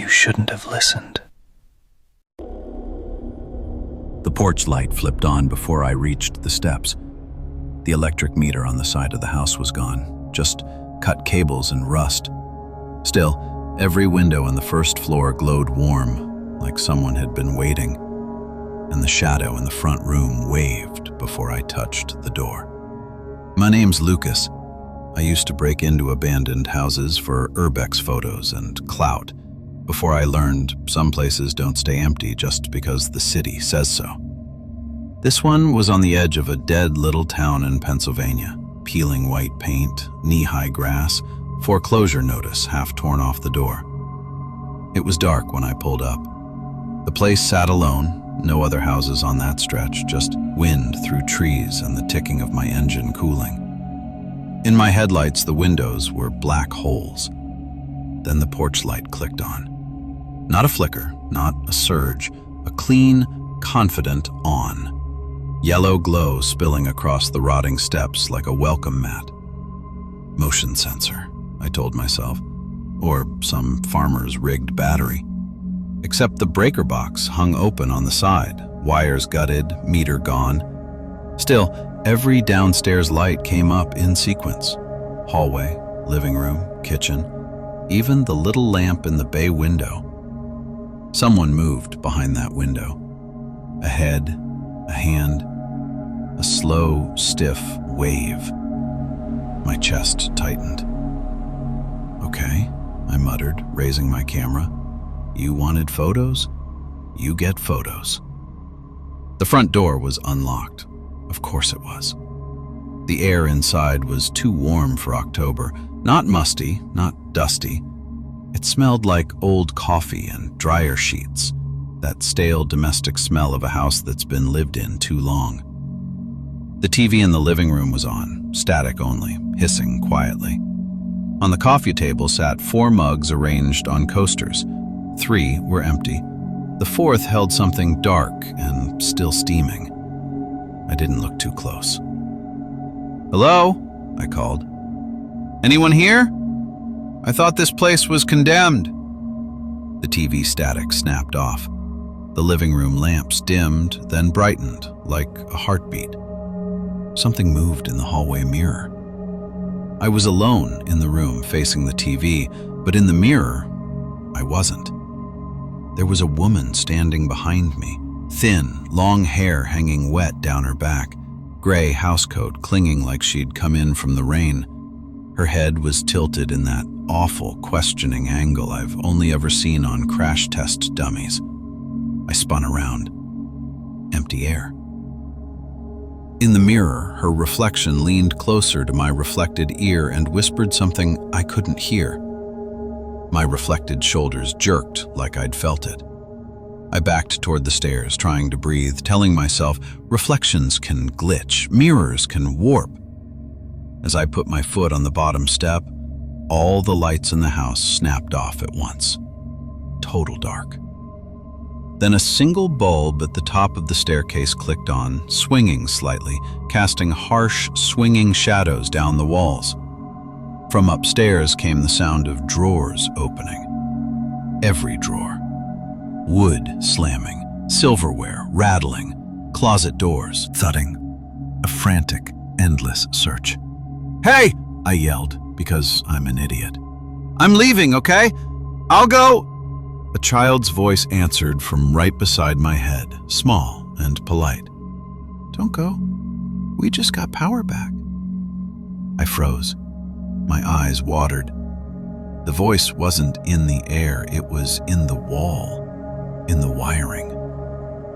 You shouldn't have listened. The porch light flipped on before I reached the steps. The electric meter on the side of the house was gone, just cut cables and rust. Still, every window on the first floor glowed warm, like someone had been waiting, and the shadow in the front room waved before I touched the door. My name's Lucas. I used to break into abandoned houses for urbex photos and clout, before I learned some places don't stay empty just because the city says so. This one was on the edge of a dead little town in Pennsylvania, peeling white paint, knee-high grass, foreclosure notice half torn off the door. It was dark when I pulled up. The place sat alone, no other houses on that stretch, just wind through trees and the ticking of my engine cooling. In my headlights, the windows were black holes. Then the porch light clicked on. Not a flicker, not a surge, a clean, confident on. Yellow glow spilling across the rotting steps like a welcome mat. Motion sensor, I told myself, or some farmer's rigged battery. Except the breaker box hung open on the side, wires gutted, meter gone. Still, every downstairs light came up in sequence. Hallway, living room, kitchen, even the little lamp in the bay window. Someone moved behind that window. A head, a hand, a slow, stiff wave. My chest tightened. Okay, I muttered, raising my camera. You wanted photos? You get photos. The front door was unlocked. Of course it was. The air inside was too warm for October. Not musty, not dusty. It smelled like old coffee and dryer sheets, that stale domestic smell of a house that's been lived in too long. The TV in the living room was on, static only, hissing quietly. On the coffee table sat 4 mugs arranged on coasters. 3 were empty. The 4th held something dark and still steaming. I didn't look too close. "Hello?" I called. "Anyone here? I thought this place was condemned." The TV static snapped off. The living room lamps dimmed, then brightened, like a heartbeat. Something moved in the hallway mirror. I was alone in the room facing the TV, but in the mirror, I wasn't. There was a woman standing behind me, thin, long hair hanging wet down her back, gray housecoat clinging like she'd come in from the rain. Her head was tilted in that awful, questioning angle I've only ever seen on crash test dummies. I spun around. Empty air. In the mirror, her reflection leaned closer to my reflected ear and whispered something I couldn't hear. My reflected shoulders jerked like I'd felt it. I backed toward the stairs, trying to breathe, telling myself reflections can glitch, mirrors can warp. As I put my foot on the bottom step, all the lights in the house snapped off at once. Total dark. Then a single bulb at the top of the staircase clicked on, swinging slightly, casting harsh, swinging shadows down the walls. From upstairs came the sound of drawers opening. Every drawer. Wood slamming, silverware rattling, closet doors thudding. A frantic, endless search. "Hey!" I yelled, because I'm an idiot. "I'm leaving, okay? I'll go!" A child's voice answered from right beside my head, small and polite. "Don't go. We just got power back." I froze. My eyes watered. The voice wasn't in the air, it was in the wall, in the wiring.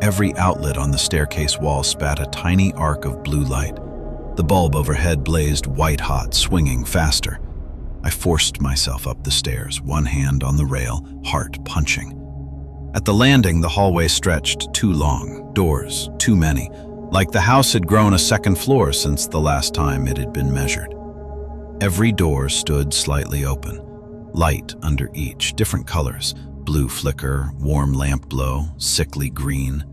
Every outlet on the staircase wall spat a tiny arc of blue light. The bulb overhead blazed white-hot, swinging faster. I forced myself up the stairs, one hand on the rail, heart punching. At the landing, the hallway stretched too long, doors too many, like the house had grown a second floor since the last time it had been measured. Every door stood slightly open, light under each, different colors, blue flicker, warm lamp glow, sickly green.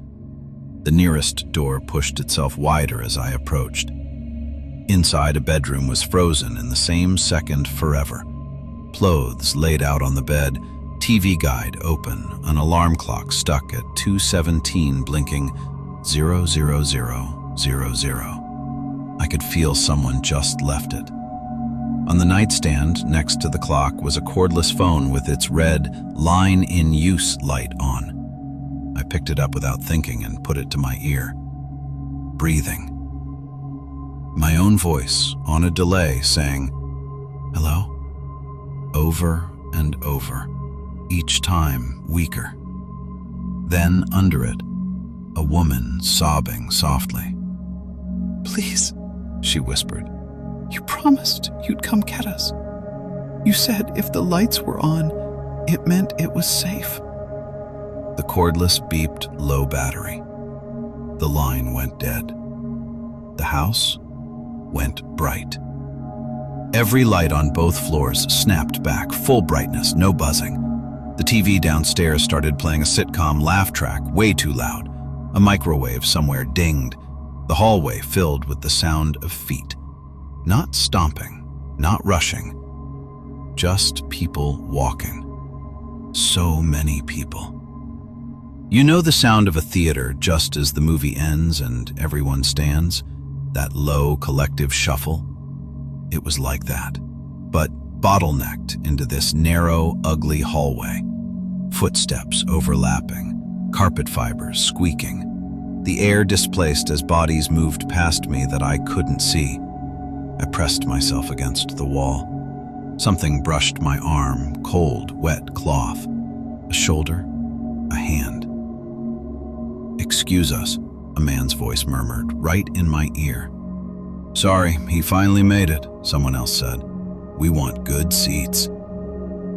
The nearest door pushed itself wider as I approached. Inside, a bedroom was frozen in the same second forever. Clothes laid out on the bed, TV guide open, an alarm clock stuck at 2:17 blinking 00000. I could feel someone just left it. On the nightstand next to the clock was a cordless phone with its red line in use light on. I picked it up without thinking and put it to my ear. Breathing. My own voice on a delay saying, "Hello?" Over and over, each time weaker. Then under it, a woman sobbing softly. "Please," she whispered. "You promised you'd come get us. You said if the lights were on, it meant it was safe." The cordless beeped low battery. The line went dead. The house went bright. Every light on both floors snapped back, full brightness, no buzzing. The TV downstairs started playing a sitcom laugh track, way too loud. A microwave somewhere dinged. The hallway filled with the sound of feet. Not stomping, not rushing, just people walking. So many people. You know the sound of a theater just as the movie ends and everyone stands? That low collective shuffle? It was like that, but bottlenecked into this narrow, ugly hallway. Footsteps overlapping, carpet fibers squeaking. The air displaced as bodies moved past me that I couldn't see. I pressed myself against the wall. Something brushed my arm, cold, wet cloth. A shoulder, a hand. "Excuse us," a man's voice murmured, right in my ear. "Sorry, he finally made it," someone else said. "We want good seats."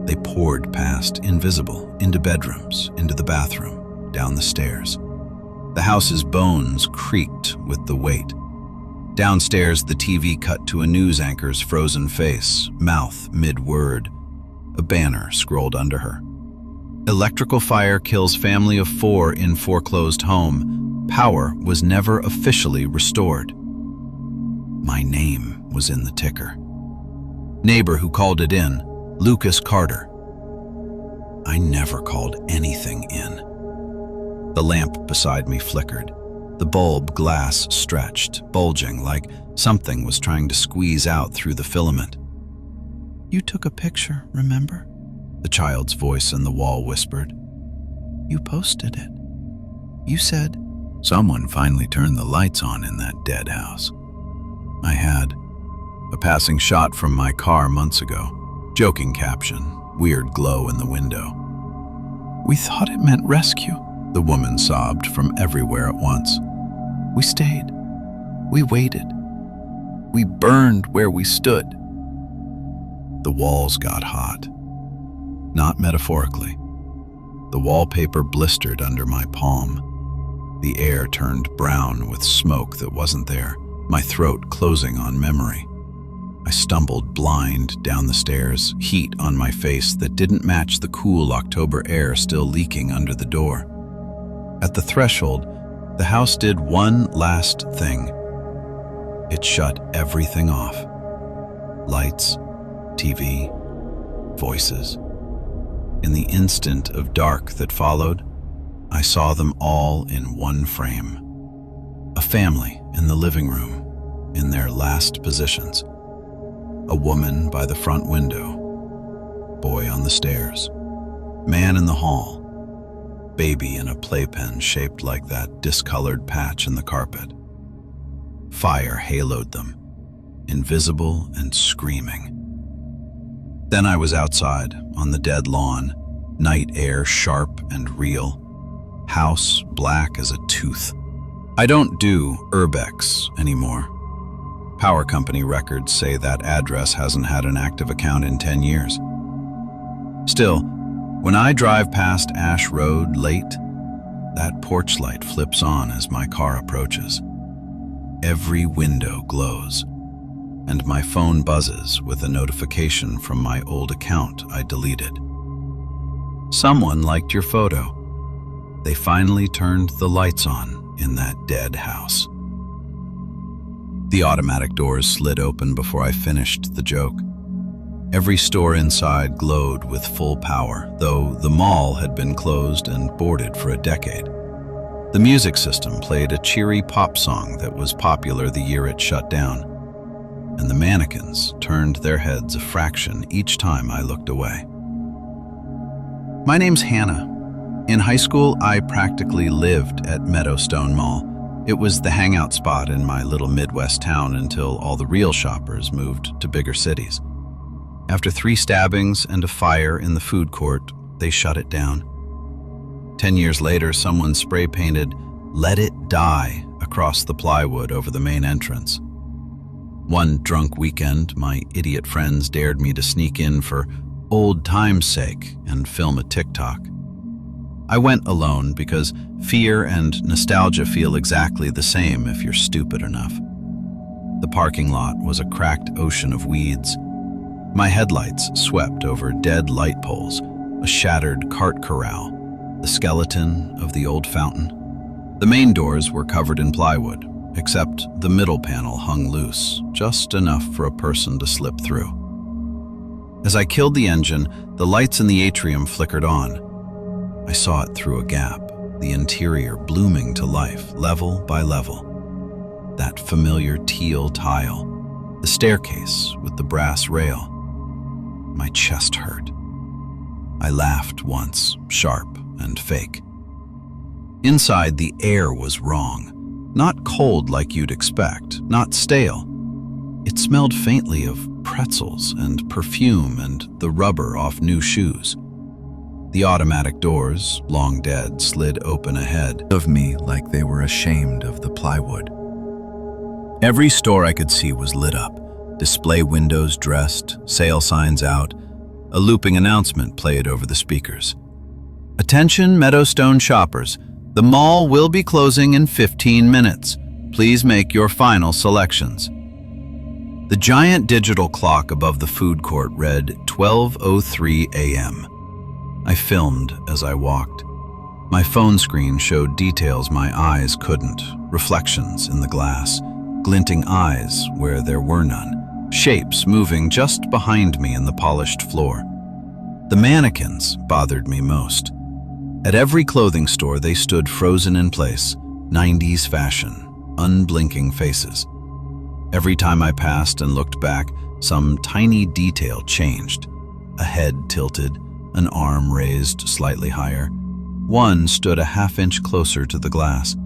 They poured past, invisible, into bedrooms, into the bathroom, down the stairs. The house's bones creaked with the weight. Downstairs, the TV cut to a news anchor's frozen face, mouth mid-word. A banner scrolled under her. "Electrical fire kills family of 4 in foreclosed home. Power was never officially restored." My name was in the ticker. Neighbor who called it in, Lucas Carter. I never called anything in. The lamp beside me flickered. The bulb glass stretched, bulging like something was trying to squeeze out through the filament. "You took a picture, remember?" the child's voice in the wall whispered. "You posted it. You said..." Someone finally turned the lights on in that dead house. I had. A passing shot from my car months ago. Joking caption, weird glow in the window. "We thought it meant rescue," the woman sobbed from everywhere at once. "We stayed. We waited. We burned where we stood." The walls got hot. Not metaphorically. The wallpaper blistered under my palm. The air turned brown with smoke that wasn't there, my throat closing on memory. I stumbled blind down the stairs, heat on my face that didn't match the cool October air still leaking under the door. At the threshold, the house did one last thing. It shut everything off. Lights, TV, voices. In the instant of dark that followed, I saw them all in one frame. A family in the living room, in their last positions. A woman by the front window. Boy on the stairs. Man in the hall. Baby in a playpen shaped like that discolored patch in the carpet. Fire haloed them, invisible and screaming. Then I was outside, on the dead lawn, night air sharp and real, house black as a tooth. I don't do urbex anymore. Power company records say that address hasn't had an active account in 10 years. Still, when I drive past Ash Road late, that porch light flips on as my car approaches. Every window glows, and my phone buzzes with a notification from my old account I deleted. Someone liked your photo. They finally turned the lights on in that dead house. The automatic doors slid open before I finished the joke. Every store inside glowed with full power, though the mall had been closed and boarded for a decade. The music system played a cheery pop song that was popular the year it shut down, and the mannequins turned their heads a fraction each time I looked away. My name's Hannah. In high school, I practically lived at Meadowstone Mall. It was the hangout spot in my little Midwest town until all the real shoppers moved to bigger cities. After 3 stabbings and a fire in the food court, they shut it down. 10 years later, someone spray-painted "Let It Die" across the plywood over the main entrance. One drunk weekend, my idiot friends dared me to sneak in for old time's sake and film a TikTok. I went alone because fear and nostalgia feel exactly the same if you're stupid enough. The parking lot was a cracked ocean of weeds. My headlights swept over dead light poles, a shattered cart corral, the skeleton of the old fountain. The main doors were covered in plywood, except the middle panel hung loose, just enough for a person to slip through. As I killed the engine, the lights in the atrium flickered on. I saw it through a gap, the interior blooming to life, level by level. That familiar teal tile, the staircase with the brass rail. My chest hurt. I laughed once, sharp and fake. Inside, the air was wrong. Not cold like you'd expect, not stale. It smelled faintly of pretzels and perfume and the rubber off new shoes. The automatic doors, long dead, slid open ahead of me like they were ashamed of the plywood. Every store I could see was lit up. Display windows dressed, sale signs out. A looping announcement played over the speakers. "Attention Meadowstone shoppers, the mall will be closing in 15 minutes. Please make your final selections." The giant digital clock above the food court read 12:03 a.m. I filmed as I walked. My phone screen showed details my eyes couldn't, reflections in the glass, glinting eyes where there were none, shapes moving just behind me in the polished floor. The mannequins bothered me most. At every clothing store they stood frozen in place, 90s fashion, unblinking faces. Every time I passed and looked back, some tiny detail changed. A head tilted, an arm raised slightly higher. One stood a half-inch closer to the glass.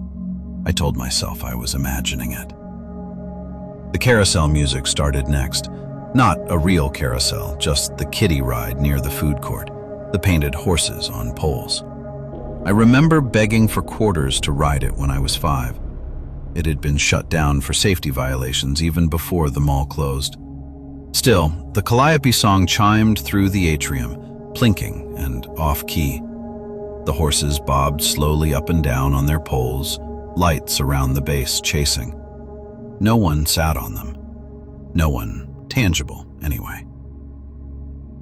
I told myself I was imagining it. The carousel music started next. Not a real carousel, just the kiddie ride near the food court, the painted horses on poles. I remember begging for quarters to ride it when I was 5. It had been shut down for safety violations even before the mall closed. Still, the Calliope song chimed through the atrium, plinking and off-key. The horses bobbed slowly up and down on their poles, lights around the base chasing. No one sat on them. No one tangible, anyway.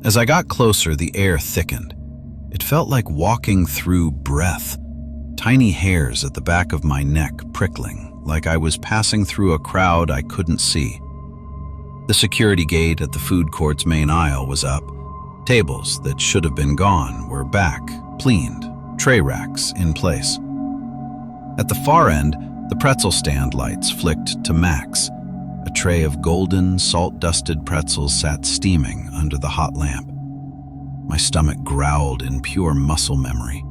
As I got closer, the air thickened. It felt like walking through breath, tiny hairs at the back of my neck prickling, like I was passing through a crowd I couldn't see. The security gate at the food court's main aisle was up. Tables that should have been gone were back, cleaned, tray racks in place. At the far end, the pretzel stand lights flicked to max. A tray of golden, salt-dusted pretzels sat steaming under the hot lamp. My stomach growled in pure muscle memory.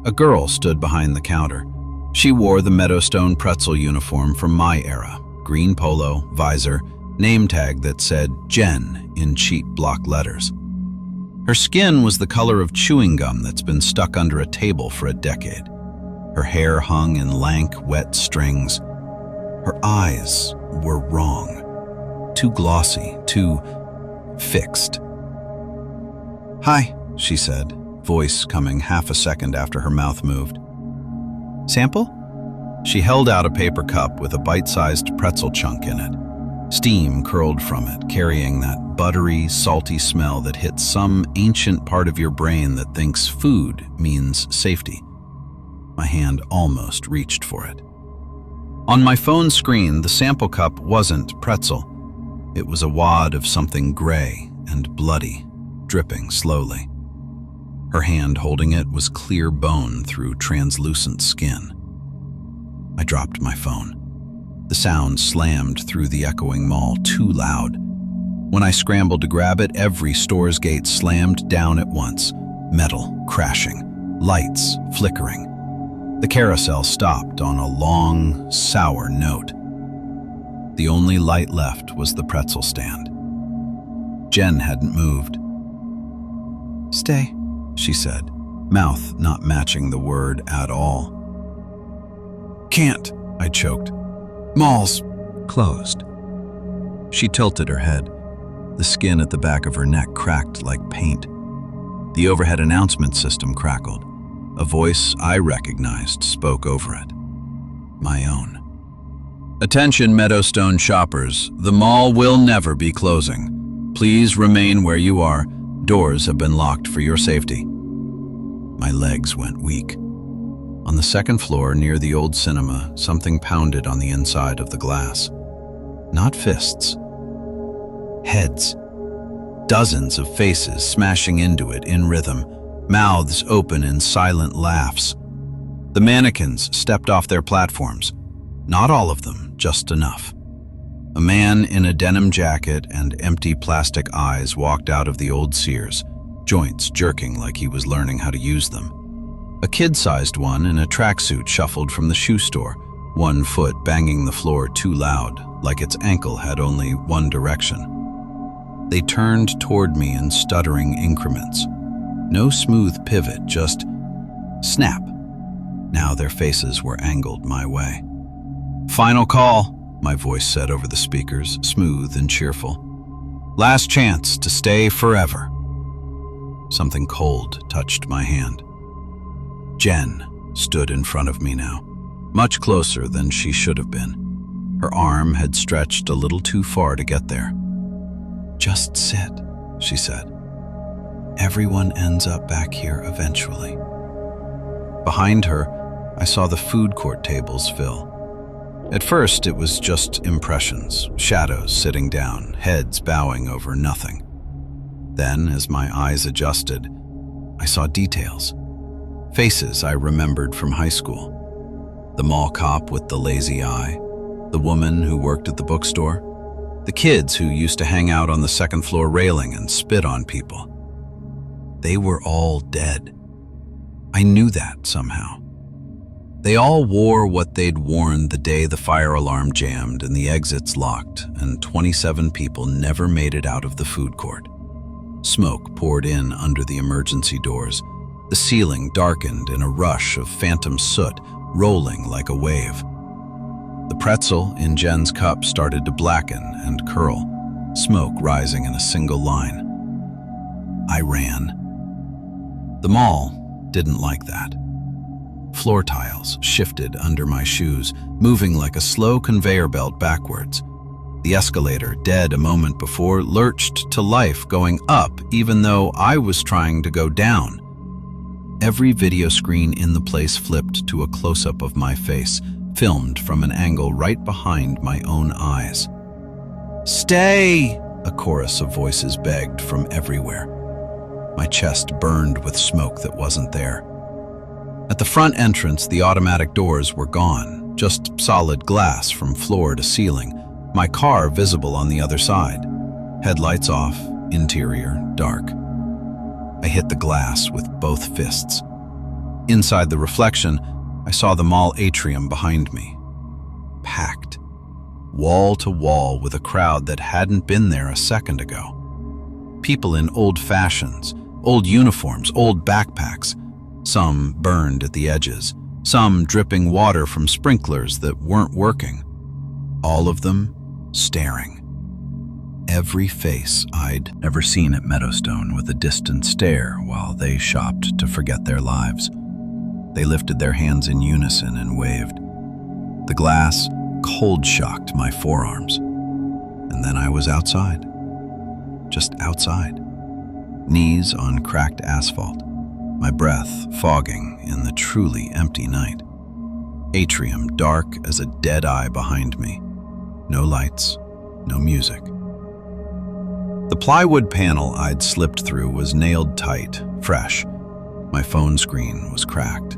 A girl stood behind the counter. She wore the Meadowstone pretzel uniform from my era, green polo, visor, name tag that said Jen in cheap block letters. Her skin was the color of chewing gum that's been stuck under a table for a decade. Her hair hung in lank, wet strings. Her eyes were wrong. Too glossy, too fixed. "Hi," she said, voice coming half a second after her mouth moved. "Sample?" She held out a paper cup with a bite-sized pretzel chunk in it. Steam curled from it, carrying that buttery, salty smell that hits some ancient part of your brain that thinks food means safety. My hand almost reached for it. On my phone screen, the sample cup wasn't pretzel. It was a wad of something gray, and bloody, dripping slowly. Her hand holding it was clear bone through translucent skin. I dropped my phone. The sound slammed through the echoing mall, too loud. When I scrambled to grab it, every store's gate slammed down at once, metal crashing, lights flickering. The carousel stopped on a long, sour note. The only light left was the pretzel stand. Jen hadn't moved. "Stay," she said, mouth not matching the word at all. "Can't," I choked. "Mall's closed." She tilted her head. The skin at the back of her neck cracked like paint. The overhead announcement system crackled. A voice I recognized spoke over it. My own. "Attention Meadowstone shoppers, the mall will never be closing. Please remain where you are. Doors have been locked for your safety." My legs went weak. On the second floor near the old cinema, something pounded on the inside of the glass. Not fists. Heads. Dozens of faces smashing into it in rhythm, mouths open in silent laughs. The mannequins stepped off their platforms. Not all of them, just enough. A man in a denim jacket and empty plastic eyes walked out of the old Sears, joints jerking like he was learning how to use them. A kid-sized one in a tracksuit shuffled from the shoe store, one foot banging the floor too loud, like its ankle had only one direction. They turned toward me in stuttering increments. No smooth pivot, just snap. Now their faces were angled my way. "Final call," my voice said over the speakers, smooth and cheerful. "Last chance to stay forever." Something cold touched my hand. Jen stood in front of me now, much closer than she should have been. Her arm had stretched a little too far to get there. "Just sit," she said. "Everyone ends up back here eventually." Behind her, I saw the food court tables fill. At first, it was just impressions, shadows sitting down, heads bowing over nothing. Then, as my eyes adjusted, I saw details. Faces I remembered from high school. The mall cop with the lazy eye, the woman who worked at the bookstore, the kids who used to hang out on the second floor railing and spit on people. They were all dead. I knew that somehow. They all wore what they'd worn the day the fire alarm jammed and the exits locked, and 27 people never made it out of the food court. Smoke poured in under the emergency doors. The ceiling darkened in a rush of phantom soot, rolling like a wave. The pretzel in Jen's cup started to blacken and curl, smoke rising in a single line. I ran. The mall didn't like that. Floor tiles shifted under my shoes, moving like a slow conveyor belt backwards. The escalator, dead a moment before, lurched to life, going up even though I was trying to go down. Every video screen in the place flipped to a close-up of my face, filmed from an angle right behind my own eyes. "Stay!" a chorus of voices begged from everywhere. My chest burned with smoke that wasn't there. At the front entrance, the automatic doors were gone, just solid glass from floor to ceiling, my car visible on the other side. Headlights off, interior dark. I hit the glass with both fists. Inside the reflection, I saw the mall atrium behind me. Packed. Wall to wall with a crowd that hadn't been there a second ago. People in old fashions, old uniforms, old backpacks. Some burned at the edges, some dripping water from sprinklers that weren't working. All of them staring. Every face I'd never seen at Meadowstone with a distant stare while they shopped to forget their lives. They lifted their hands in unison and waved. The glass cold-shocked my forearms. And then I was outside. Just outside. Knees on cracked asphalt. My breath fogging in the truly empty night. Atrium dark as a dead eye behind me. No lights, no music. The plywood panel I'd slipped through was nailed tight, fresh. My phone screen was cracked.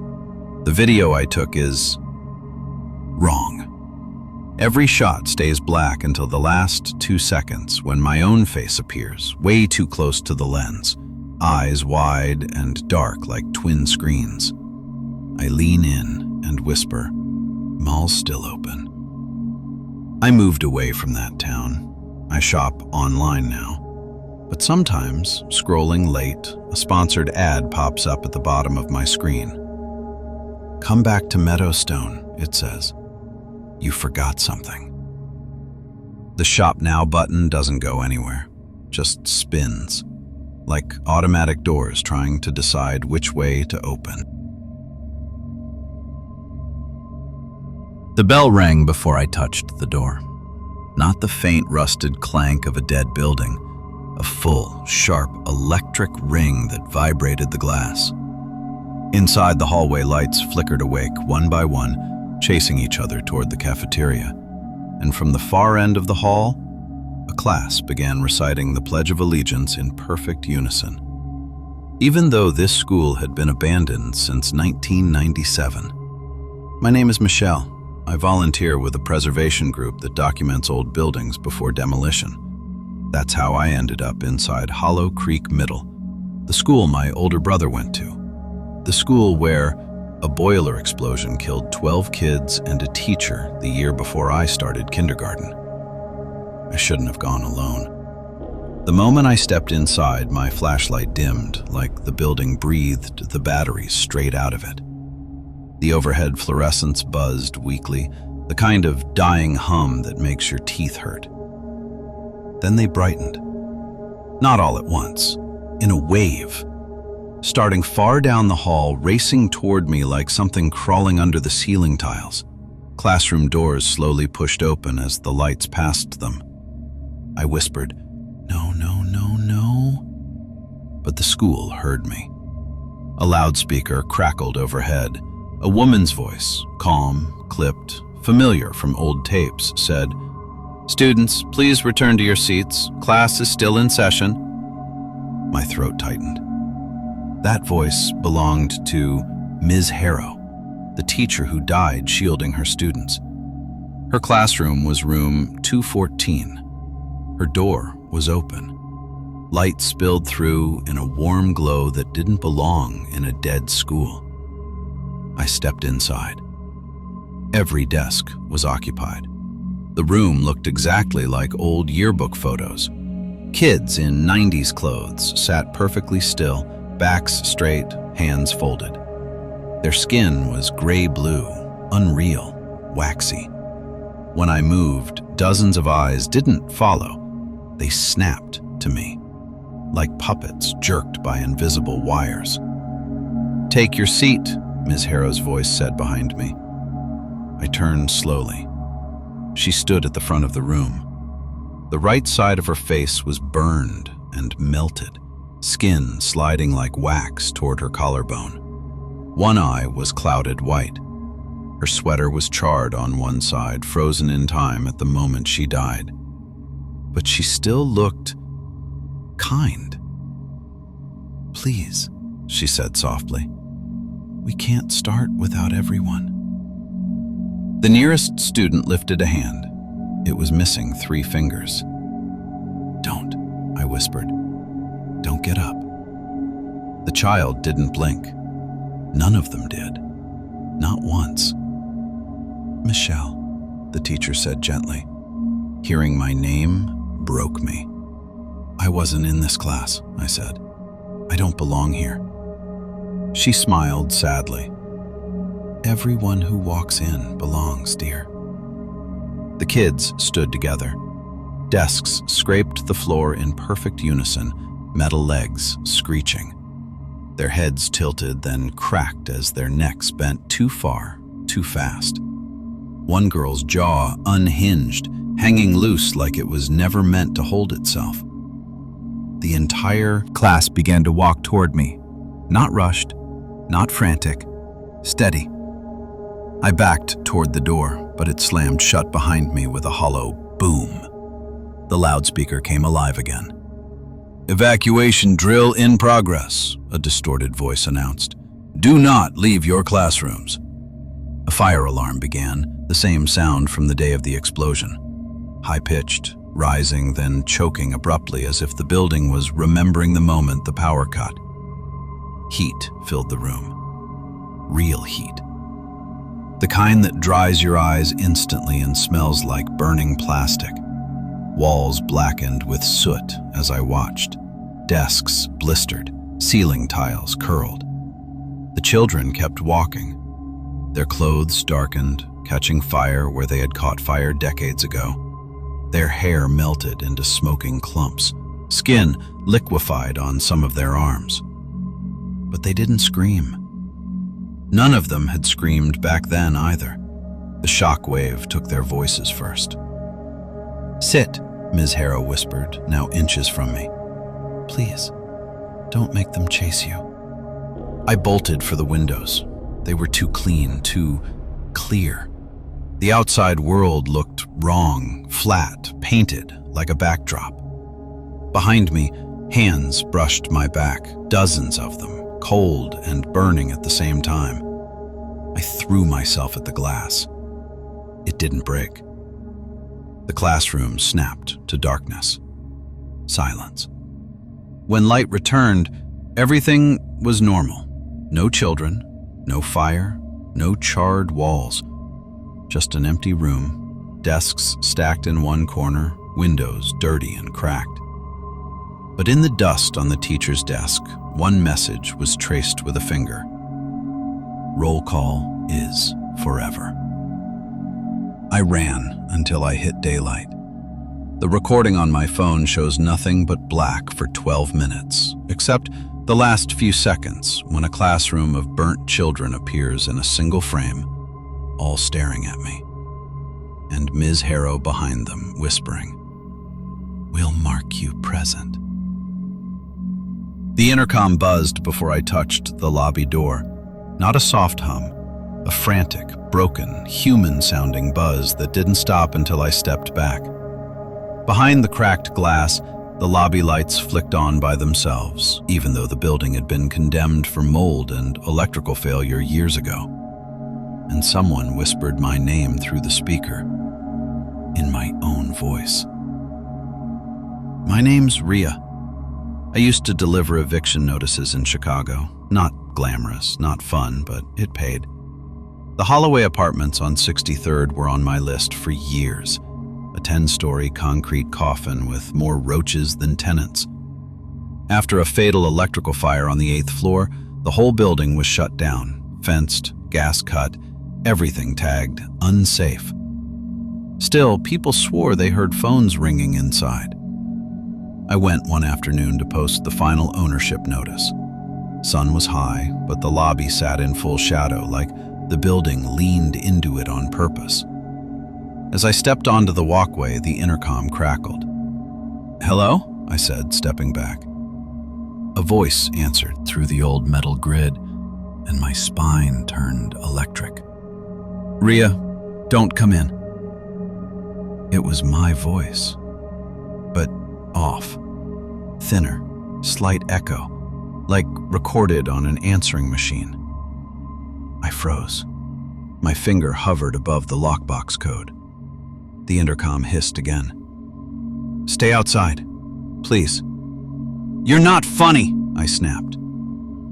The video I took is wrong. Every shot stays black until the last 2 seconds when my own face appears, way too close to the lens, eyes wide and dark like twin screens. I lean in and whisper, "Mall's still open." I moved away from that town. I shop online now. But sometimes, scrolling late, a sponsored ad pops up at the bottom of my screen. "Come back to Meadowstone," it says. "You forgot something." The Shop Now button doesn't go anywhere, just spins, like automatic doors trying to decide which way to open. The bell rang before I touched the door. Not the faint rusted clank of a dead building, a full, sharp, electric ring that vibrated the glass. Inside, the hallway lights flickered awake one by one, chasing each other toward the cafeteria. And from the far end of the hall, a class began reciting the Pledge of Allegiance in perfect unison. Even though this school had been abandoned since 1997. My name is Michelle. I volunteer with a preservation group that documents old buildings before demolition. That's how I ended up inside Hollow Creek Middle, the school my older brother went to. The school where a boiler explosion killed 12 kids and a teacher the year before I started kindergarten. I shouldn't have gone alone. The moment I stepped inside, my flashlight dimmed, like the building breathed the batteries straight out of it. The overhead fluorescents buzzed weakly, the kind of dying hum that makes your teeth hurt. Then they brightened. Not all at once, in a wave. Starting far down the hall, racing toward me like something crawling under the ceiling tiles. Classroom doors slowly pushed open as the lights passed them. I whispered, "No, no, no, no." But the school heard me. A loudspeaker crackled overhead. A woman's voice, calm, clipped, familiar from old tapes, said, "Students, please return to your seats. Class is still in session." My throat tightened. That voice belonged to Ms. Harrow, the teacher who died shielding her students. Her classroom was room 214. Her door was open. Light spilled through in a warm glow that didn't belong in a dead school. I stepped inside. Every desk was occupied. The room looked exactly like old yearbook photos. Kids in 90s clothes sat perfectly still, backs straight, hands folded. Their skin was gray-blue, unreal, waxy. When I moved, dozens of eyes didn't follow. They snapped to me, like puppets jerked by invisible wires. "Take your seat," Ms. Harrow's voice said behind me. I turned slowly. She stood at the front of the room. The right side of her face was burned and melted, skin sliding like wax toward her collarbone. One eye was clouded white. Her sweater was charred on one side, frozen in time at the moment she died. But she still looked kind. "Please," she said softly. "We can't start without everyone." The nearest student lifted a hand. It was missing 3 fingers. "Don't," I whispered. "Don't get up." The child didn't blink. None of them did. Not once. "Michelle," the teacher said gently. Hearing my name broke me. "I wasn't in this class," I said. "I don't belong here." She smiled sadly. "Everyone who walks in belongs, dear." The kids stood together. Desks scraped the floor in perfect unison, metal legs screeching. Their heads tilted, then cracked as their necks bent too far, too fast. One girl's jaw unhinged, hanging loose like it was never meant to hold itself. The entire class began to walk toward me. Not rushed, not frantic, steady. I backed toward the door, but it slammed shut behind me with a hollow boom. The loudspeaker came alive again. "Evacuation drill in progress," a distorted voice announced. "Do not leave your classrooms." A fire alarm began, the same sound from the day of the explosion. High-pitched, rising, then choking abruptly as if the building was remembering the moment the power cut. Heat filled the room. Real heat. The kind that dries your eyes instantly and smells like burning plastic. Walls blackened with soot as I watched. Desks blistered, ceiling tiles curled. The children kept walking. Their clothes darkened, catching fire where they had caught fire decades ago. Their hair melted into smoking clumps, skin liquefied on some of their arms. But they didn't scream. None of them had screamed back then either. The shock wave took their voices first. "Sit," Ms. Harrow whispered, now inches from me. "Please, don't make them chase you." I bolted for the windows. They were too clean, too clear. The outside world looked wrong, flat, painted, like a backdrop. Behind me, hands brushed my back, dozens of them, cold and burning at the same time. I threw myself at the glass. It didn't break. The classroom snapped to darkness. Silence. When light returned, everything was normal. No children, no fire, no charred walls. Just an empty room, desks stacked in one corner, windows dirty and cracked. But in the dust on the teacher's desk, one message was traced with a finger. "Roll call is forever." I ran until I hit daylight. The recording on my phone shows nothing but black for 12 minutes, except the last few seconds when a classroom of burnt children appears in a single frame, all staring at me, and Ms. Harrow behind them whispering, "We'll mark you present." The intercom buzzed before I touched the lobby door. Not a soft hum, a frantic, broken, human-sounding buzz that didn't stop until I stepped back. Behind the cracked glass, the lobby lights flicked on by themselves, even though the building had been condemned for mold and electrical failure years ago. And someone whispered my name through the speaker, in my own voice. "My name's Rhea. I used to deliver eviction notices in Chicago. Not glamorous, not fun, but it paid. The Holloway apartments on 63rd were on my list for years. A 10-story concrete coffin with more roaches than tenants. After a fatal electrical fire on the 8th floor, the whole building was shut down, fenced, gas cut, everything tagged unsafe. Still, people swore they heard phones ringing inside. I went one afternoon to post the final ownership notice. Sun was high, but the lobby sat in full shadow, like the building leaned into it on purpose. As I stepped onto the walkway, the intercom crackled. "Hello?" I said, stepping back. A voice answered through the old metal grid, and my spine turned electric. "Rhea, don't come in." It was my voice, but off, thinner, slight echo, like recorded on an answering machine. I froze. My finger hovered above the lockbox code. The intercom hissed again. "Stay outside, please." "You're not funny," I snapped.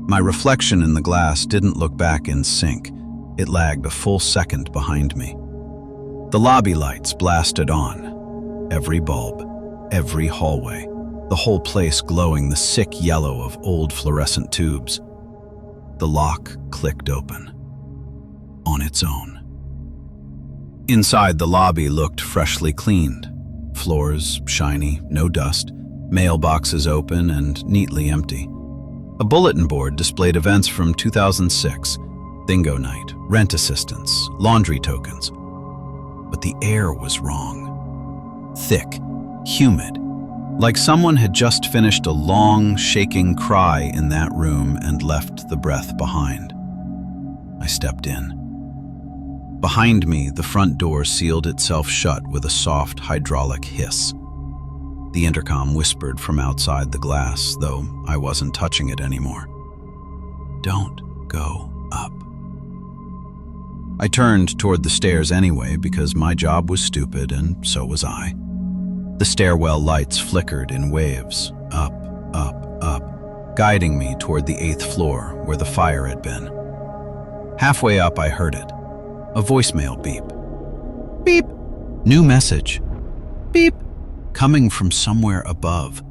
My reflection in the glass didn't look back in sync. It lagged a full second behind me. The lobby lights blasted on. Every bulb, every hallway, the whole place glowing the sick yellow of old fluorescent tubes. The lock clicked open. On its own. Inside, the lobby looked freshly cleaned. Floors shiny, no dust, mailboxes open and neatly empty. A bulletin board displayed events from 2006, bingo night, rent assistance, laundry tokens. But the air was wrong. Thick, humid, like someone had just finished a long, shaking cry in that room and left the breath behind. I stepped in. Behind me, the front door sealed itself shut with a soft hydraulic hiss. The intercom whispered from outside the glass, though I wasn't touching it anymore. Don't go up. I turned toward the stairs anyway because my job was stupid and so was I. The stairwell lights flickered in waves, up, guiding me toward the 8th floor where the fire had been. Halfway up, I heard it. A voicemail beep. Beep. New message. Beep. Coming from somewhere above.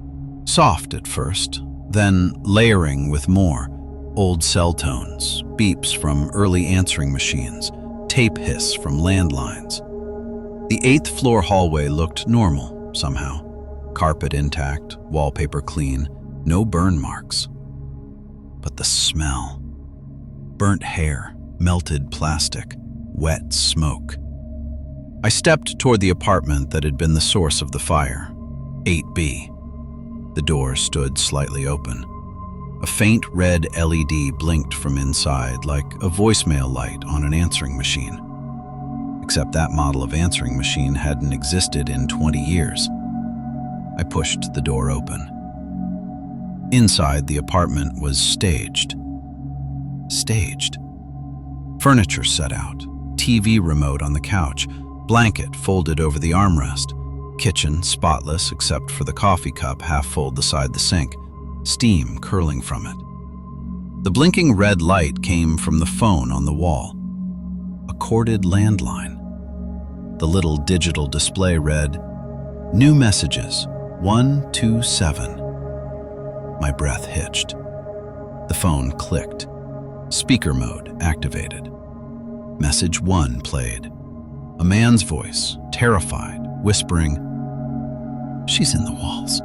Soft at first, then layering with more. Old cell tones, beeps from early answering machines, tape hiss from landlines. The 8th floor hallway looked normal, somehow. Carpet intact, wallpaper clean, no burn marks. But the smell. Burnt hair, melted plastic, wet smoke. I stepped toward the apartment that had been the source of the fire, 8B. The door stood slightly open. A faint red LED blinked from inside like a voicemail light on an answering machine. Except that model of answering machine hadn't existed in 20 years. I pushed the door open. Inside, the apartment was staged. Staged. Furniture set out, TV remote on the couch, blanket folded over the armrest, kitchen spotless except for the coffee cup half full beside the sink, steam curling from it. The blinking red light came from the phone on the wall. A corded landline. The little digital display read, "New messages, 127. My breath hitched. The phone clicked. Speaker mode activated. Message 1 played. A man's voice, terrified, whispering, "She's in the walls.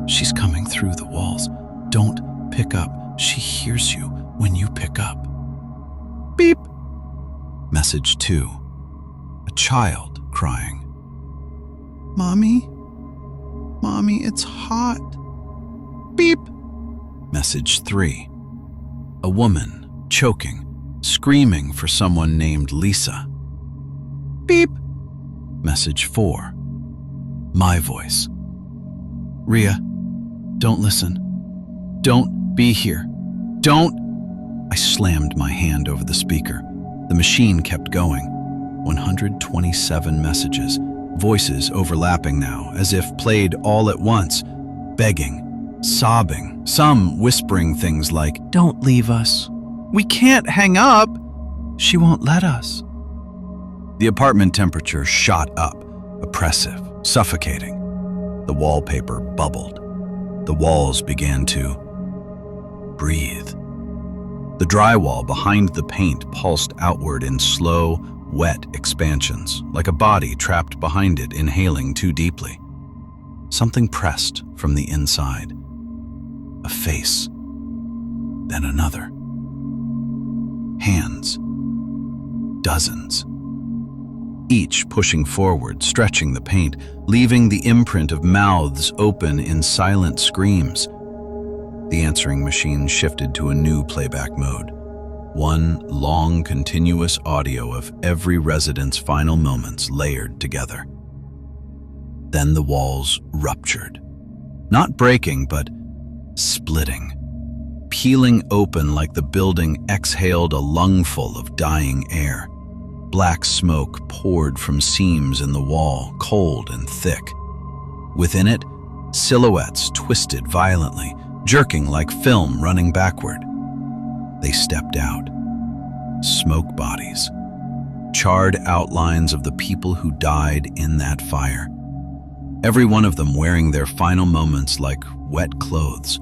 She's coming through the walls. Don't pick up. She hears you when you pick up." Beep. Message 2. A child crying. "Mommy? Mommy, it's hot." Beep. Message 3. A woman, choking, screaming for someone named Lisa. Beep. Message 4. My voice. "Ria, don't listen. Don't be here. Don't." I slammed my hand over the speaker. The machine kept going. 127 messages, voices overlapping now, as if played all at once, begging, sobbing, some whispering things like, "Don't leave us. We can't hang up. She won't let us." The apartment temperature shot up, oppressive, suffocating. The wallpaper bubbled. The walls began to breathe. The drywall behind the paint pulsed outward in slow, wet expansions, like a body trapped behind it, inhaling too deeply. Something pressed from the inside. A face. Then another. Hands. Dozens. Each pushing forward, stretching the paint, leaving the imprint of mouths open in silent screams. The answering machine shifted to a new playback mode. One long, continuous audio of every resident's final moments layered together. Then the walls ruptured. Not breaking, but splitting. Peeling open like the building exhaled a lungful of dying air. Black smoke poured from seams in the wall, cold and thick. Within it, silhouettes twisted violently, jerking like film running backward. They stepped out. Smoke bodies. Charred outlines of the people who died in that fire. Every one of them wearing their final moments like wet clothes.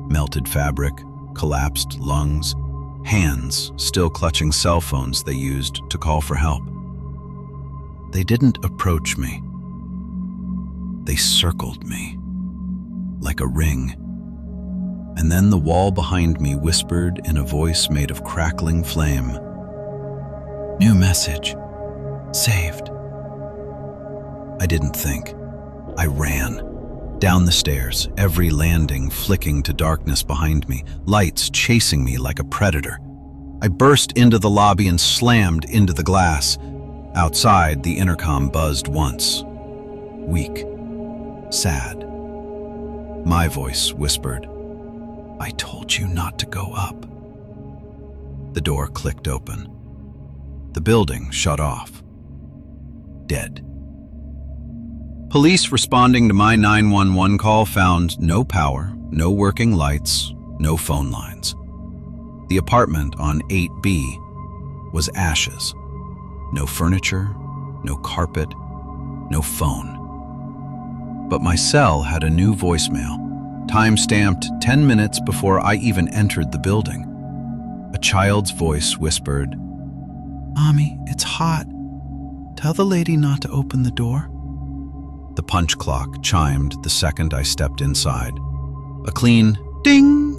Melted fabric, collapsed lungs, hands still clutching cell phones they used to call for help. They didn't approach me. They circled me, like a ring. And then the wall behind me whispered in a voice made of crackling flame, "New message. Saved." I didn't think. I ran. Down the stairs, every landing flicking to darkness behind me, lights chasing me like a predator. I burst into the lobby and slammed into the glass. Outside, the intercom buzzed once. Weak. sad. My voice whispered, "I told you not to go up." The door clicked open. The building shut off. Dead. Police responding to my 911 call found no power, no working lights, no phone lines. The apartment on 8B was ashes. No furniture, no carpet, no phone. But my cell had a new voicemail, time-stamped 10 minutes before I even entered the building. A child's voice whispered, "Mommy, it's hot. Tell the lady not to open the door." The punch clock chimed the second I stepped inside. A clean ding,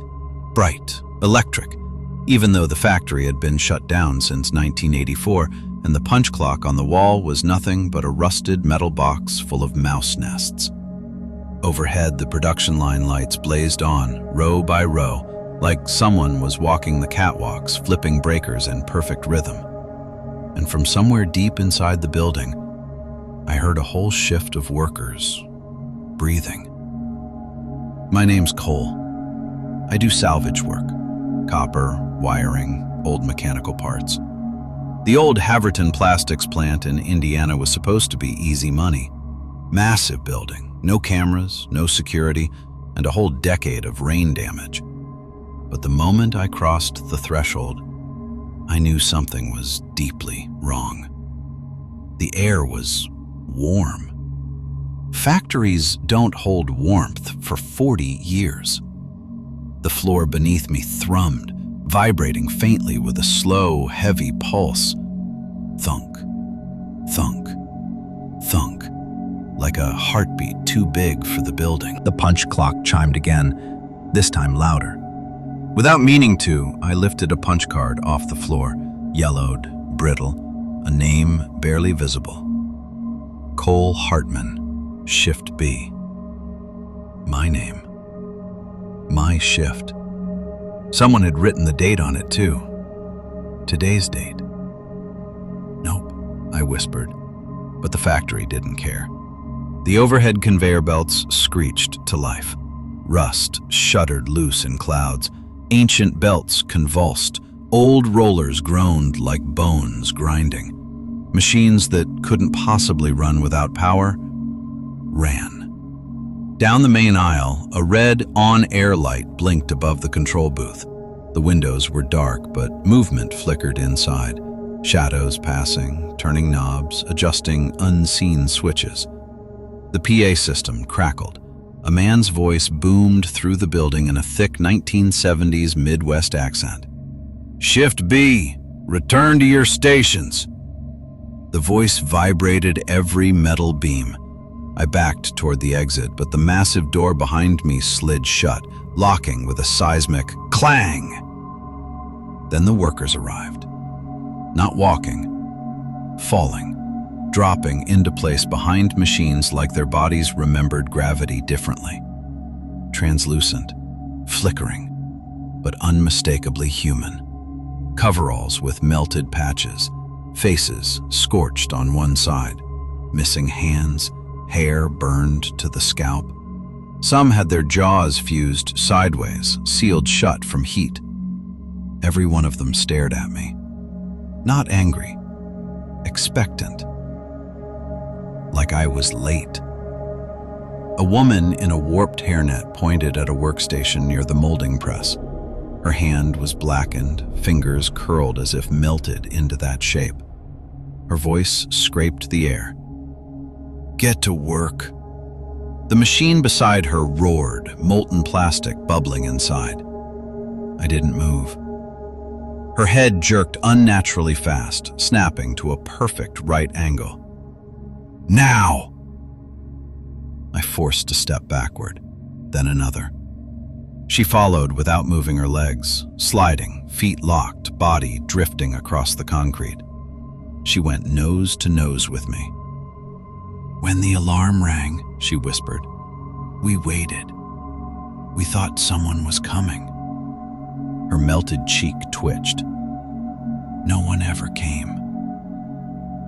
bright, electric, even though the factory had been shut down since 1984, and the punch clock on the wall was nothing but a rusted metal box full of mouse nests. Overhead, the production line lights blazed on, row by row, like someone was walking the catwalks, flipping breakers in perfect rhythm. And from somewhere deep inside the building, I heard a whole shift of workers, breathing. My name's Cole. I do salvage work, copper, wiring, old mechanical parts. The old Haverton Plastics plant in Indiana was supposed to be easy money. Massive building, no cameras, no security, and a whole decade of rain damage. But the moment I crossed the threshold, I knew something was deeply wrong. The air was warm. Factories don't hold warmth for 40 years. The floor beneath me thrummed, vibrating faintly with a slow, heavy pulse. Thunk, thunk, thunk, like a heartbeat too big for the building. The punch clock chimed again, this time louder. Without meaning to, I lifted a punch card off the floor, yellowed, brittle, a name barely visible. Cole Hartman, Shift B. My name. My shift. Someone had written the date on it too. Today's date. Nope, I whispered, but the factory didn't care. The overhead conveyor belts screeched to life. Rust shuddered loose in clouds. Ancient belts convulsed. Old rollers groaned like bones grinding. Machines that couldn't possibly run without power ran. Down the main aisle, a red on-air light blinked above the control booth. The windows were dark, but movement flickered inside. Shadows passing, turning knobs, adjusting unseen switches. The PA system crackled. A man's voice boomed through the building in a thick 1970s Midwest accent. "Shift B, return to your stations." The voice vibrated every metal beam. I backed toward the exit, but the massive door behind me slid shut, locking with a seismic clang. Then the workers arrived. Not walking, falling, dropping into place behind machines like their bodies remembered gravity differently. Translucent, flickering, but unmistakably human. Coveralls with melted patches, faces scorched on one side, missing hands, hair burned to the scalp. Some had their jaws fused sideways, sealed shut from heat. Every one of them stared at me. Not angry, expectant. Like I was late. A woman in a warped hairnet pointed at a workstation near the molding press. Her hand was blackened, fingers curled as if melted into that shape. Her voice scraped the air. "Get to work." The machine beside her roared, molten plastic bubbling inside. I didn't move. Her head jerked unnaturally fast, snapping to a perfect right angle. "Now!" I forced a step backward, then another. She followed without moving her legs, sliding, feet locked, body drifting across the concrete. She went nose to nose with me. "When the alarm rang," she whispered, "we waited. We thought someone was coming." Her melted cheek twitched. No one ever came.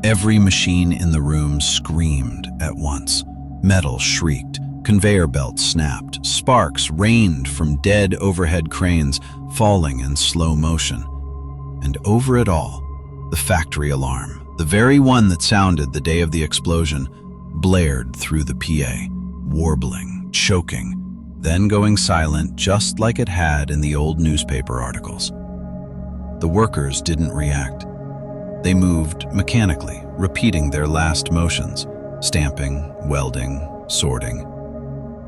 Every machine in the room screamed at once. Metal shrieked, Conveyor belts snapped, sparks rained from dead overhead cranes, falling in slow motion. And over it all, the factory alarm, the very one that sounded the day of the explosion, blared through the PA, warbling, choking, then going silent just like it had in the old newspaper articles. The workers didn't react. They moved mechanically, repeating their last motions, stamping, welding, sorting.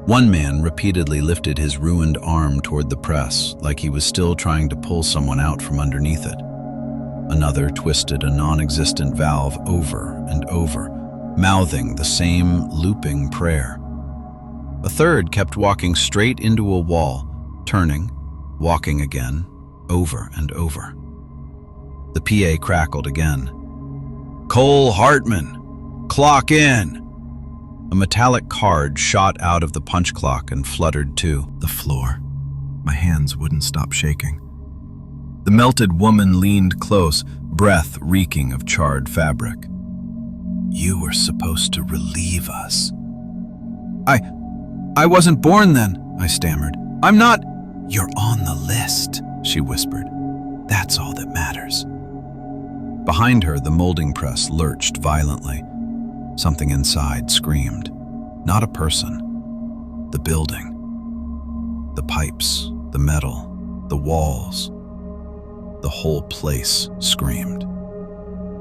One man repeatedly lifted his ruined arm toward the press, like he was still trying to pull someone out from underneath it. Another twisted a non-existent valve over and over, mouthing the same looping prayer. A third kept walking straight into a wall, turning, walking again, over and over. The PA crackled again. "Cole Hartman, clock in!" A metallic card shot out of the punch clock and fluttered to the floor. My hands wouldn't stop shaking. The melted woman leaned close, breath reeking of charred fabric. "You were supposed to relieve us." I wasn't born then," I stammered. "I'm not—" "You're on the list," she whispered. "That's all that matters." Behind her, the molding press lurched violently. Something inside screamed. Not a person. The building. The pipes, the metal, the walls. The whole place screamed.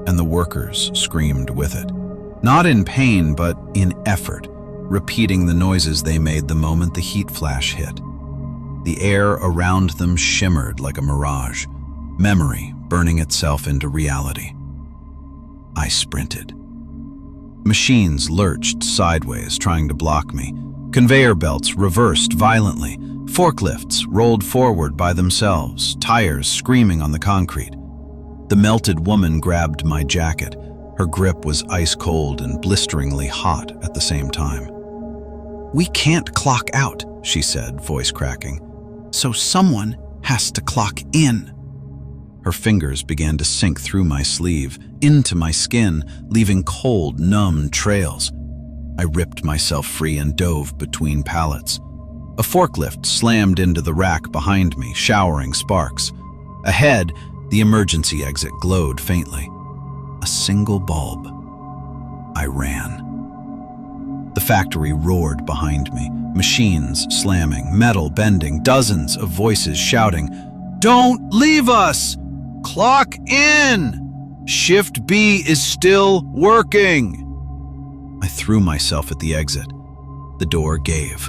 And the workers screamed with it. Not in pain, but in effort, repeating the noises they made the moment the heat flash hit. The air around them shimmered like a mirage, memory burning itself into reality. I sprinted. Machines lurched sideways, trying to block me. Conveyor belts reversed violently. Forklifts rolled forward by themselves, tires screaming on the concrete. The melted woman grabbed my jacket. Her grip was ice cold and blisteringly hot at the same time. "We can't clock out," she said, voice cracking. "So someone has to clock in." Her fingers began to sink through my sleeve, into my skin, leaving cold, numb trails. I ripped myself free and dove between pallets. A forklift slammed into the rack behind me, showering sparks. Ahead, the emergency exit glowed faintly. A single bulb. I ran. The factory roared behind me, machines slamming, metal bending, dozens of voices shouting, "Don't leave us! Clock in! Shift B is still working!" I threw myself at the exit. The door gave.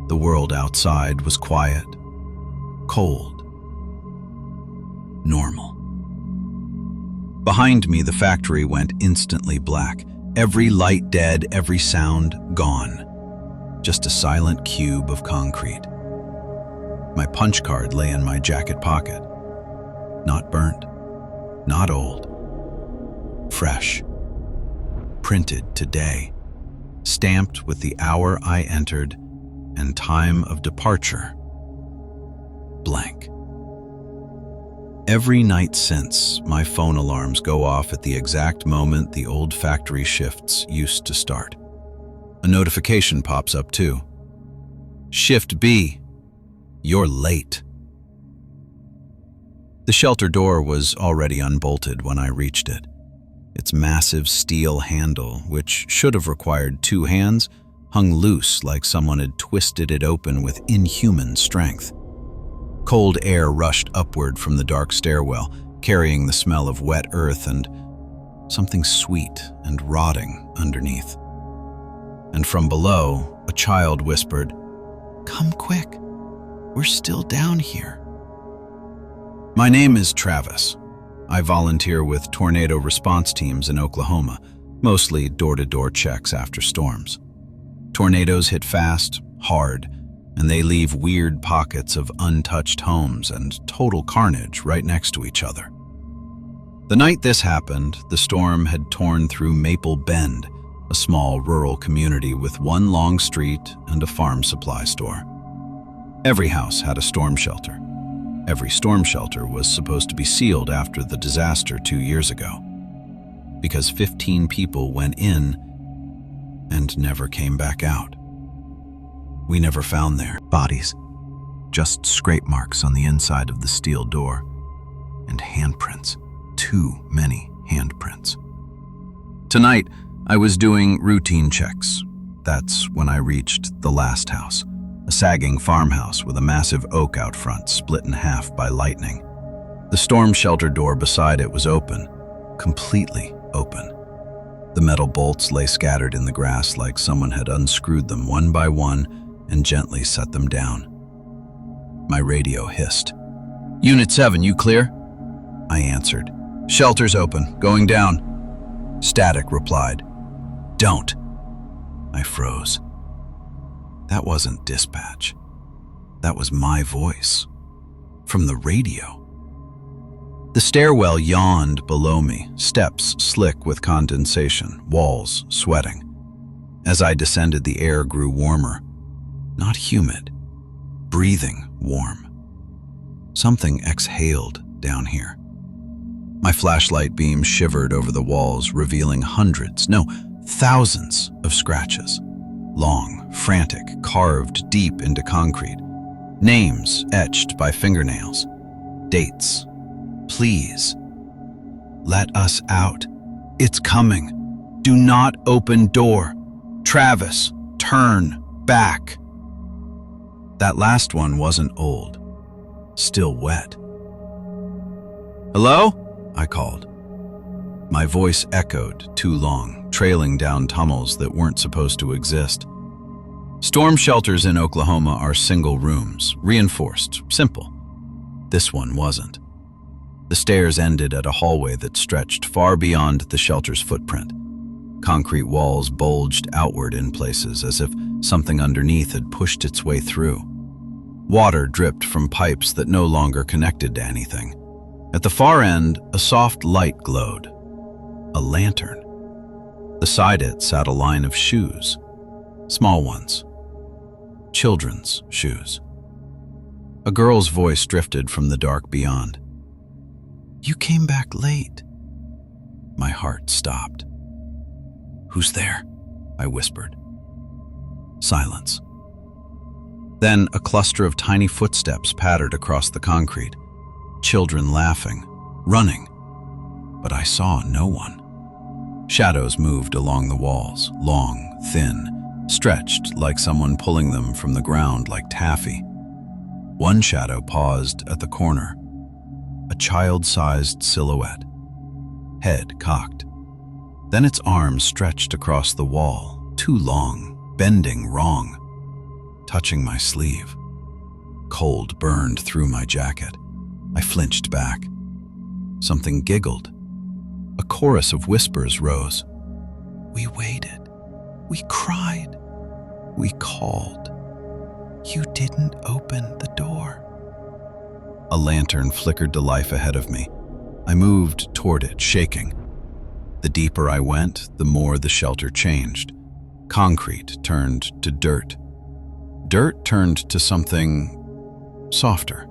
The world outside was quiet, cold, normal. Behind me, the factory went instantly black. Every light dead, every sound gone. Just a silent cube of concrete. My punch card lay in my jacket pocket. Not burnt, not old. Fresh. Printed today. Stamped with the hour I entered and time of departure. Blank. Every night since, my phone alarms go off at the exact moment the old factory shifts used to start. A notification pops up too. "Shift B, you're late." The shelter door was already unbolted when I reached it. Its massive steel handle, which should have required 2 hands, hung loose like someone had twisted it open with inhuman strength. Cold air rushed upward from the dark stairwell, carrying the smell of wet earth and something sweet and rotting underneath. And from below, a child whispered, "Come quick, we're still down here." My name is Travis. I volunteer with tornado response teams in Oklahoma, mostly door-to-door checks after storms. Tornadoes hit fast, hard, and they leave weird pockets of untouched homes and total carnage right next to each other. The night this happened, the storm had torn through Maple Bend, a small rural community with one long street and a farm supply store. Every house had a storm shelter. Every storm shelter was supposed to be sealed after the disaster 2 years ago, because 15 people went in and never came back out. We never found their bodies, just scrape marks on the inside of the steel door, and handprints, too many handprints. Tonight, I was doing routine checks. That's when I reached the last house, a sagging farmhouse with a massive oak out front split in half by lightning. The storm shelter door beside it was open, completely open. The metal bolts lay scattered in the grass like someone had unscrewed them one by one and gently set them down. My radio hissed. "Unit 7, you clear?" I answered. "Shelter's open, going down." Static replied. "Don't." I froze. That wasn't dispatch. That was my voice. From the radio. The stairwell yawned below me, steps slick with condensation, walls sweating. As I descended, the air grew warmer. Not humid, breathing warm. Something exhaled down here. My flashlight beam shivered over the walls, revealing hundreds, no, thousands of scratches. Long, frantic, carved deep into concrete. Names etched by fingernails. Dates. "Please, let us out. It's coming. Do not open door. Travis, turn back." That last one wasn't old. Still wet. "Hello?" I called. My voice echoed, too long, trailing down tunnels that weren't supposed to exist. Storm shelters in Oklahoma are single rooms, reinforced, simple. This one wasn't. The stairs ended at a hallway that stretched far beyond the shelter's footprint. Concrete walls bulged outward in places as if something underneath had pushed its way through. Water dripped from pipes that no longer connected to anything. At the far end, a soft light glowed. A lantern. Beside it sat a line of shoes. Small ones. Children's shoes. A girl's voice drifted from the dark beyond. "You came back late." My heart stopped. "Who's there?" I whispered. Silence. Then a cluster of tiny footsteps pattered across the concrete. Children laughing, running. But I saw no one. Shadows moved along the walls, long, thin, stretched like someone pulling them from the ground like taffy. One shadow paused at the corner. A child-sized silhouette. Head cocked. Then its arms stretched across the wall, too long, bending wrong, touching my sleeve. Cold burned through my jacket. I flinched back. Something giggled. A chorus of whispers rose. "We waited. We cried. We called. You didn't open the door." A lantern flickered to life ahead of me. I moved toward it, shaking. The deeper I went, the more the shelter changed. Concrete turned to dirt. Dirt turned to something softer.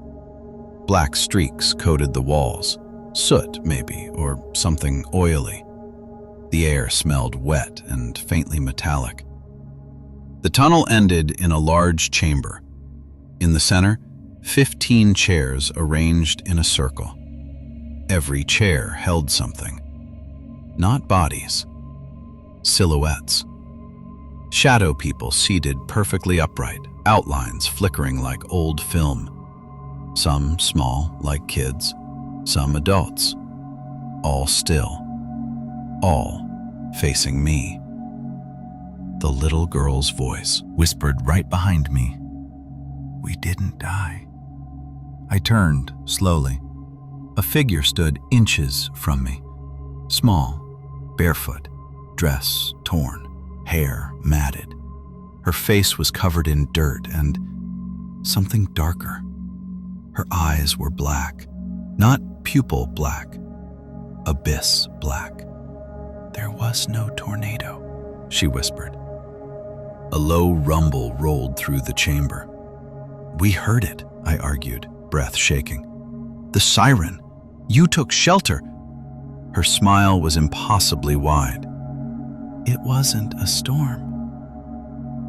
Black streaks coated the walls. Soot, maybe, or something oily. The air smelled wet and faintly metallic. The tunnel ended in a large chamber. In the center, 15 chairs arranged in a circle. Every chair held something. Not bodies. Silhouettes. Shadow people seated perfectly upright, outlines flickering like old film. Some small, like kids. Some adults. All still. All facing me. The little girl's voice whispered right behind me. "We didn't die." I turned slowly. A figure stood inches from me. Small, barefoot, dress torn, hair matted. Her face was covered in dirt and something darker. Her eyes were black, not pupil black, abyss black. "There was no tornado," she whispered. A low rumble rolled through the chamber. "We heard it," I argued, breath shaking. "The siren. You took shelter." Her smile was impossibly wide. "It wasn't a storm."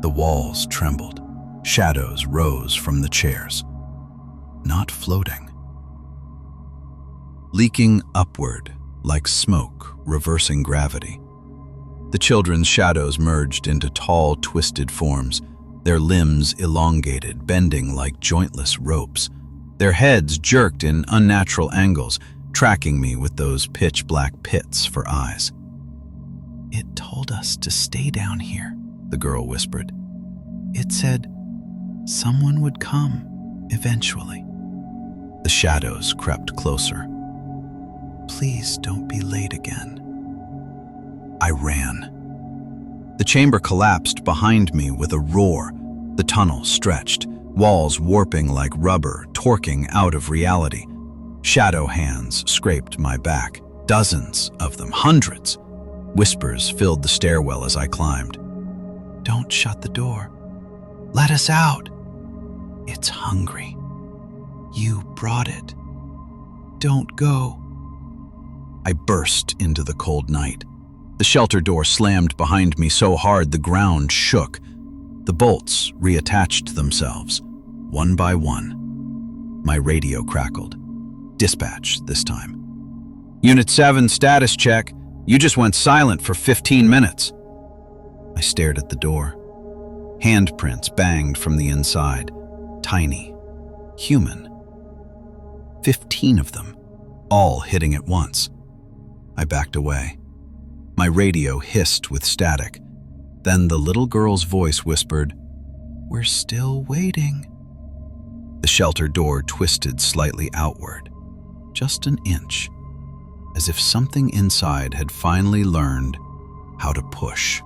The walls trembled. Shadows rose from the chairs, not floating. Leaking upward like smoke reversing gravity. The children's shadows merged into tall, twisted forms, their limbs elongated, bending like jointless ropes. Their heads jerked in unnatural angles, tracking me with those pitch-black pits for eyes. "It told us to stay down here," the girl whispered. "It said someone would come eventually." The shadows crept closer. "Please don't be late again." I ran. The chamber collapsed behind me with a roar. The tunnel stretched, walls warping like rubber, torquing out of reality. Shadow hands scraped my back, dozens of them, hundreds. Whispers filled the stairwell as I climbed. "Don't shut the door. Let us out. It's hungry. You brought it. Don't go." I burst into the cold night. The shelter door slammed behind me so hard the ground shook. The bolts reattached themselves, one by one. My radio crackled. Dispatch this time. "Unit 7, status check. You just went silent for 15 minutes. I stared at the door. Handprints banged from the inside. Tiny. Human. 15 of them, all hitting at once. I backed away. My radio hissed with static. Then the little girl's voice whispered, "We're still waiting." The shelter door twisted slightly outward, just an inch, as if something inside had finally learned how to push.